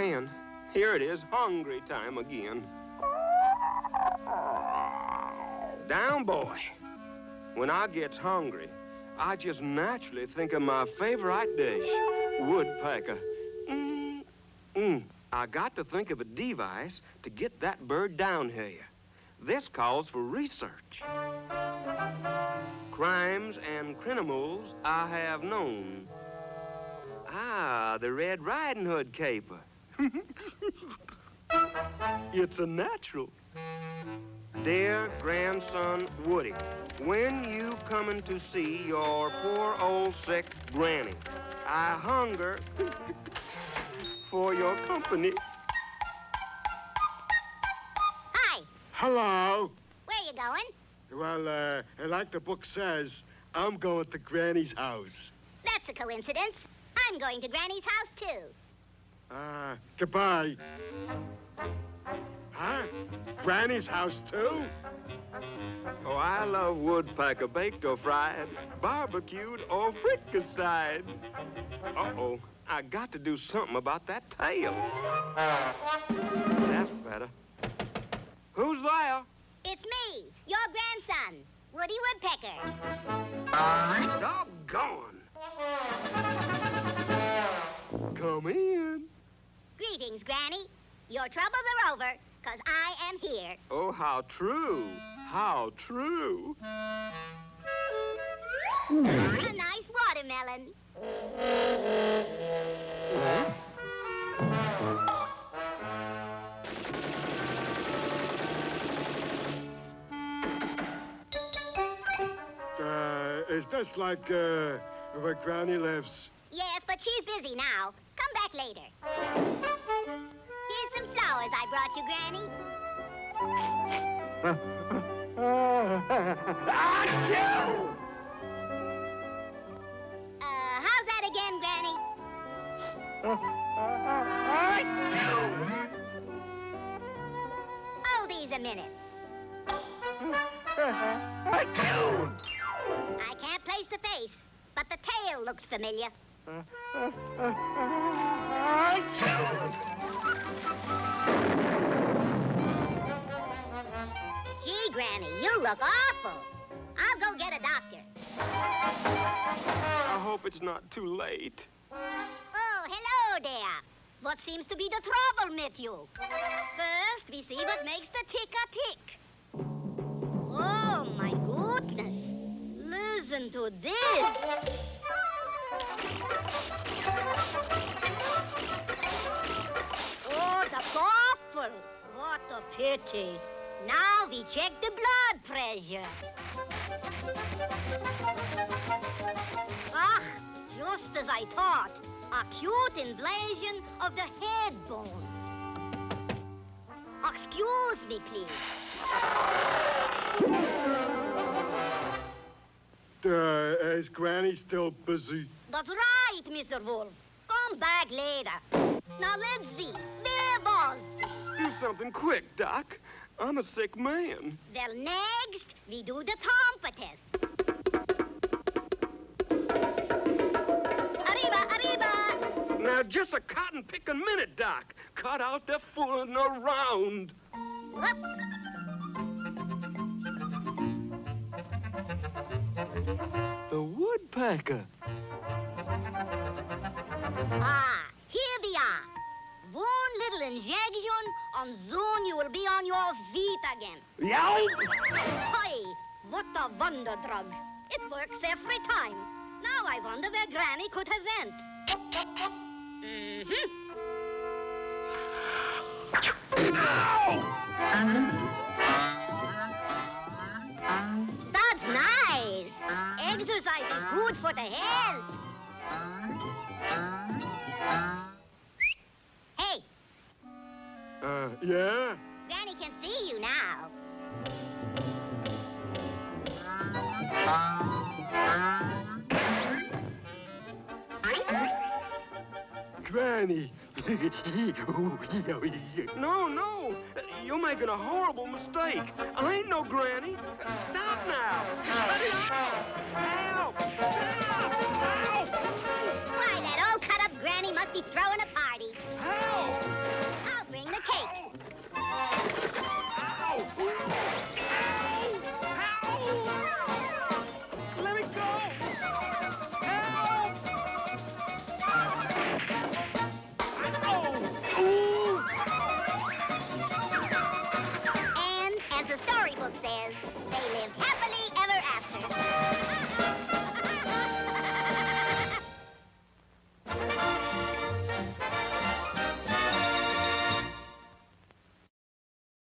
man, here it is, hungry time again. Down, boy. When I gets hungry, I just naturally think of my favorite dish, woodpecker. I got to think of a device to get that bird down here. This calls for research. Crimes and criminals I have known. Ah, the Red Riding Hood caper. It's a natural. Dear grandson Woody, when you coming to see your poor old sick granny, I hunger for your company. Hi. Hello. Where you going? Well, like the book says, I'm going to Granny's house. That's a coincidence. I'm going to Granny's house, too. Goodbye. Huh? Granny's house, too? Oh, I love woodpecker, baked or fried, barbecued or fricaside. Uh-oh, I got to do something about that tail. That's better. Who's there? It's me, your grandson, Woody Woodpecker. Doggone. Come in. Greetings, Granny. Your troubles are over, 'cause I am here. Oh, how true. How true. A nice watermelon. Is this like, where Granny lives? Yes, but she's busy now. Come back later. Here's some flowers I brought you, Granny. Achoo! How's that again, Granny? Hold these a minute. I can't place the face, but the tail looks familiar. Gee, Granny, you look awful. I'll go get a doctor. I hope it's not too late. Oh, hello there. What seems to be the trouble with you? First, we see what makes the tick a tick. Oh, my goodness. Listen to this. Oh, the purple. What a pity. Now we check the blood pressure. Ah, just as I thought. Acute invasion of the head bone. Excuse me, please. Is Granny still busy? That's right, Mr. Wolf. Come back later. Now let's see. There was. Do something quick, Doc. I'm a sick man. Well, next, we do the trumpet test. Arriba, arriba! Now, just a cotton-picking minute, Doc. Cut out the fooling around. Whoop. The woodpecker. Ah, here we are. One little injection, and soon you will be on your feet again. Yow! Hi, what a wonder drug. It works every time. Now I wonder where Granny could have went. That's nice. Exercise is good for the health. Hey, Yeah? Granny can see you now. Granny. No, you're making a horrible mistake. I ain't no granny. Stop